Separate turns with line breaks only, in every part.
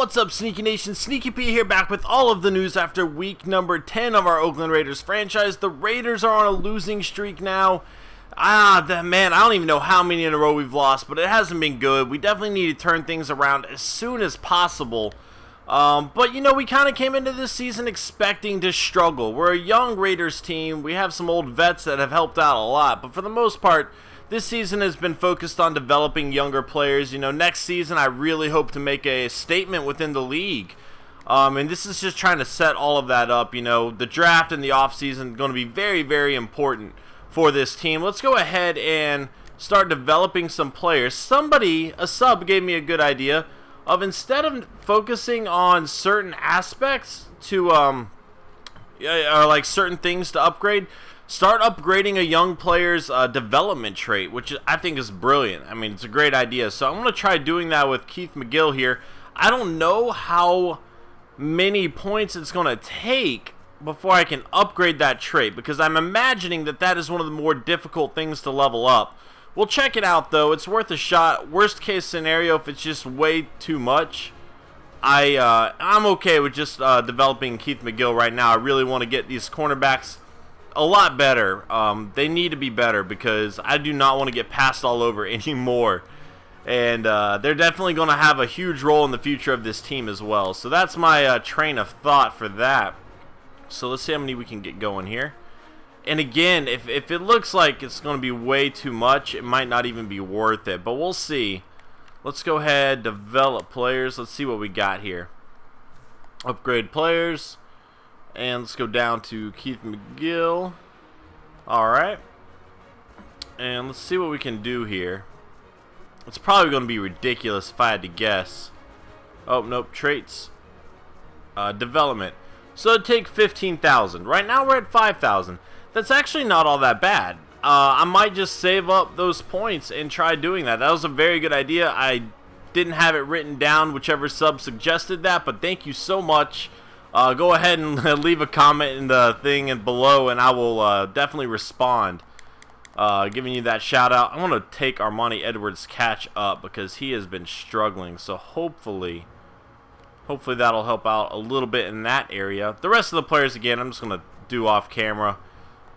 What's up, Sneaky Nation? Sneaky P here, back with all of the news after week number 10 of our Oakland Raiders franchise. The Raiders are on a losing streak now. Man, I don't even know how many in a row we've lost, but it hasn't been good. We definitely need to turn things around as soon as possible. But, you know, we kind of came into this season expecting to struggle. We're a young Raiders team. We have some old vets that have helped out a lot, but for the most part, this season has been focused on developing younger players. You know, next season I really hope to make a statement within the league. And this is just trying to set all of that up. You know, the draft and the offseason are going to be very, very important for this team. Let's go ahead and start developing some players. A sub gave me a good idea of, instead of focusing on certain aspects to, or like certain things to upgrade, start upgrading a young player's development trait, which I think is brilliant. I mean, it's a great idea. So I'm going to try doing that with Keith McGill here. I don't know how many points it's going to take before I can upgrade that trait, because I'm imagining that that is one of the more difficult things to level up. We'll check it out, though. It's worth a shot. Worst case scenario, if it's just way too much, I'm okay with just developing Keith McGill right now. I really want to get these cornerbacks a lot better. They need to be better, because I do not want to get passed all over anymore. And they're definitely going to have a huge role in the future of this team as well. So that's my train of thought for that. So let's see how many we can get going here. And again, if it looks like it's going to be way too much, it might not even be worth it. But we'll see. Let's go ahead, develop players. Let's see what we got here. Upgrade players. And let's go down to Keith McGill. Alright. And let's see what we can do here. It's probably going to be ridiculous if I had to guess. Oh, nope. Traits. Development. So it'd take 15,000. Right now we're at 5,000. That's actually not all that bad. I might just save up those points and try doing that. That was a very good idea. I didn't have it written down, whichever sub suggested that, but thank you so much. Go ahead and leave a comment in the thing and below, and I will definitely respond, giving you that shout out. I want to take Armani Edwards' catch up, because he has been struggling. So hopefully that'll help out a little bit in that area. The rest of the players, again, I'm just going to do off camera.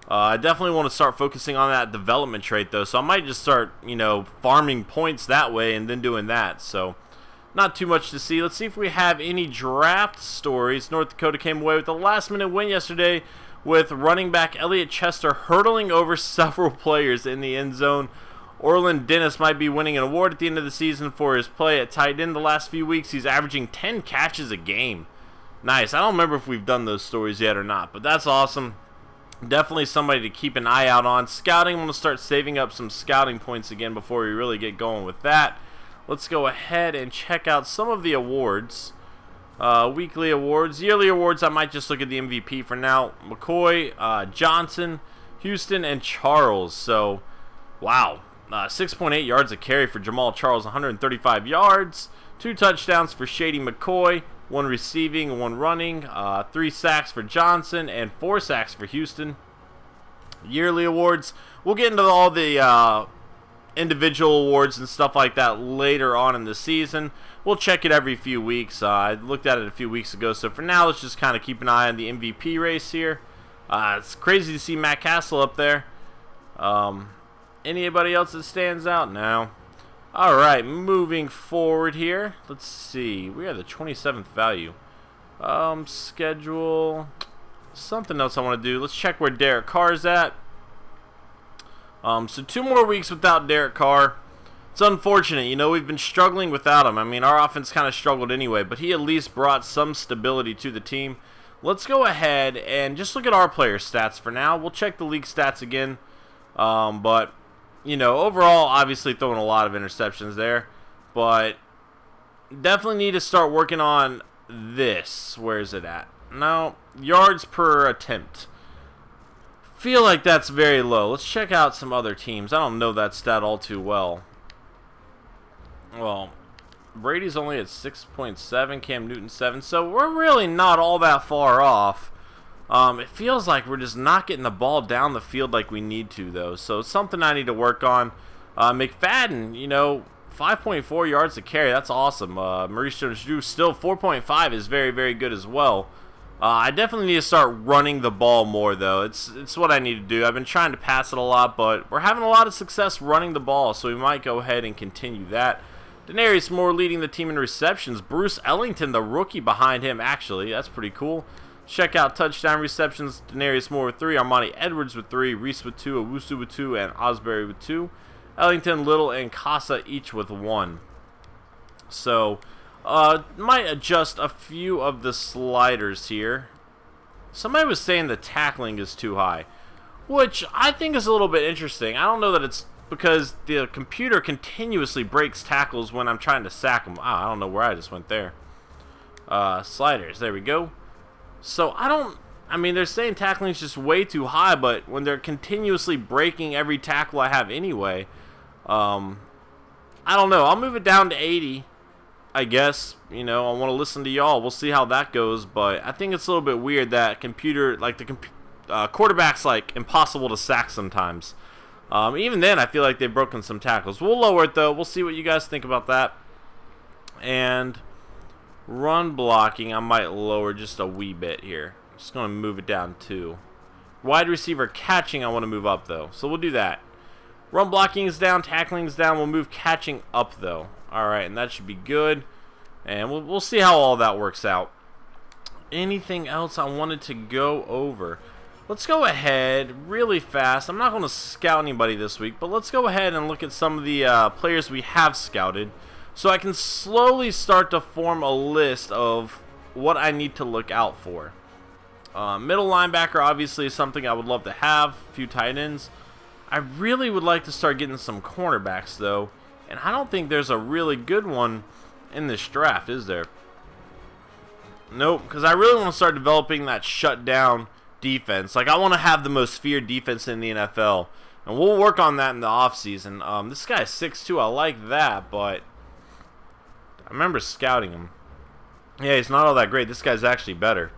I definitely want to start focusing on that development trait, though. So I might just start, you know, farming points that way and then doing that. So not too much to see. Let's see if we have any draft stories. North Dakota came away with a last-minute win yesterday with running back Elliott Chester hurdling over several players in the end zone. Orland Dennis might be winning an award at the end of the season for his play at tight end the last few weeks. He's averaging 10 catches a game. Nice. I don't remember if we've done those stories yet or not, but that's awesome. Definitely somebody to keep an eye out on. Scouting, I'm going to start saving up some scouting points again before we really get going with that. Let's go ahead and check out some of the awards. Weekly awards. Yearly awards, I might just look at the MVP for now. McCoy, Johnson, Houston, and Charles. So, wow. 6.8 yards a carry for Jamal Charles, 135 yards. 2 touchdowns for Shady McCoy. 1 receiving, 1 running. 3 sacks for Johnson, and 4 sacks for Houston. Yearly awards. We'll get into all the individual awards and stuff like that later on in the season. We'll check it every few weeks. I looked at it a few weeks ago, so for now let's just kind of keep an eye on the MVP race here. It's crazy to see Matt Castle up there. Anybody else that stands out? No. Alright, moving forward here. Let's see. We are the 27th value. Schedule. Something else I want to do. Let's check where Derek Carr's at. So 2 more weeks without Derek Carr. It's unfortunate. You know, we've been struggling without him. I mean, our offense kind of struggled anyway, but he at least brought some stability to the team. Let's go ahead and just look at our player stats for now. We'll check the league stats again. But, you know, overall, obviously throwing a lot of interceptions there. But definitely need to start working on this. Where is it at? No, yards per attempt. Feel like that's very low. Let's check out some other teams. I don't know that stat all too well. Well, Brady's only at 6.7, Cam Newton 7, so we're really not all that far off. It feels like we're just not getting the ball down the field like we need to, though. So it's something I need to work on. McFadden, you know, 5.4 yards to carry. That's awesome. Maurice Jones-Drew still 4.5 is very, very good as well. I definitely need to start running the ball more, though. It's what I need to do. I've been trying to pass it a lot, but we're having a lot of success running the ball, so we might go ahead and continue that. Denarius Moore leading the team in receptions. Bruce Ellington, the rookie, behind him, actually. That's pretty cool. Check out touchdown receptions. Denarius Moore with 3, Armani Edwards with 3, Reese with 2, Owusu with 2, and Osbury with 2. Ellington, Little, and Casa each with 1. So, might adjust a few of the sliders here. Somebody was saying the tackling is too high, which I think is a little bit interesting. I don't know that it's because the computer continuously breaks tackles when I'm trying to sack them. I don't know where I just went there. Sliders, there we go. So I mean, they're saying tackling is just way too high, but when they're continuously breaking every tackle I have anyway, I don't know. I'll move it down to 80, I guess. You know, I want to listen to y'all. We'll see how that goes, but I think it's a little bit weird that computer, like the quarterback's like impossible to sack sometimes. Even then, I feel like they've broken some tackles. We'll lower it, though. We'll see what you guys think about that. And run blocking, I might lower just a wee bit here. Just going to move it down 2. Wide receiver catching, I want to move up, though. So we'll do that. Run blocking is down. Tackling is down. We'll move catching up, though. All right, and that should be good. And we'll see how all that works out. Anything else I wanted to go over? Let's go ahead really fast. I'm not going to scout anybody this week, but let's go ahead and look at some of the players we have scouted so I can slowly start to form a list of what I need to look out for. Middle linebacker obviously is something I would love to have. A few tight ends. I really would like to start getting some cornerbacks, though, and I don't think there's a really good one in this draft, is there? Nope, because I really want to start developing that shutdown defense. Like, I want to have the most feared defense in the NFL, and we'll work on that in the offseason. This guy's 6'2", I like that, but I remember scouting him. Yeah, he's not all that great. This guy's actually better,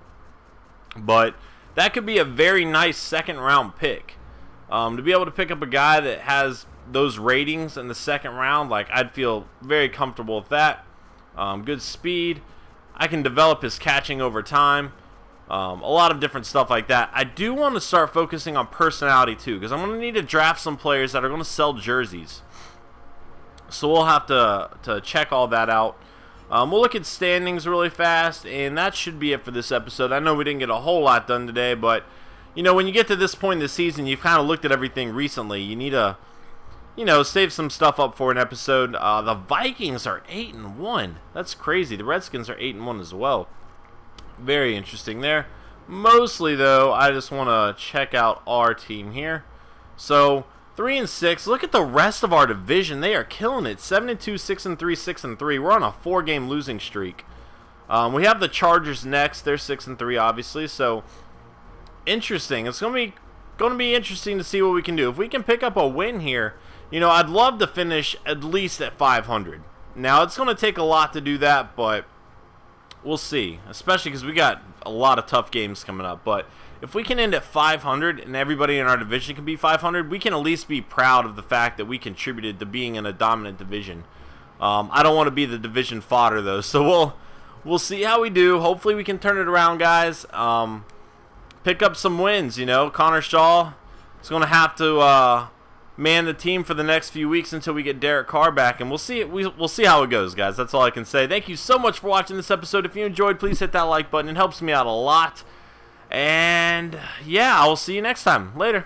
but that could be a very nice second round pick. To be able to pick up a guy that has those ratings in the second round, like, I'd feel very comfortable with that. Good speed. I can develop his catching over time. A lot of different stuff like that. I do want to start focusing on personality too, because I'm going to need to draft some players that are going to sell jerseys. So we'll have to check all that out. We'll look at standings really fast, and that should be it for this episode. I know we didn't get a whole lot done today, but you know, when you get to this point in the season, you've kind of looked at everything recently. You need to, you know, save some stuff up for an episode. The Vikings are 8-1. That's crazy. The Redskins are 8-1 as well. Very interesting there. Mostly, though, I just want to check out our team here. So 3-6. Look at the rest of our division. They are killing it. 7-2, 6-3, 6-3. We're on a 4-game losing streak. We have the Chargers next. They're 6-3, obviously. So interesting. It's going to be interesting to see what we can do. If we can pick up a win here, you know, I'd love to finish at least at 500. Now, it's going to take a lot to do that, but we'll see, especially because we got a lot of tough games coming up. But if we can end at 500 and everybody in our division can be 500, we can at least be proud of the fact that we contributed to being in a dominant division. I don't want to be the division fodder, though, so we'll see how we do. Hopefully we can turn it around, guys. Pick up some wins, you know. Connor Shaw is going to have to man the team for the next few weeks until we get Derek Carr back, and we'll see how it goes, guys. That's all I can say. Thank you so much for watching this episode. If you enjoyed, please hit that like button. It helps me out a lot. And yeah, I will see you next time. Later.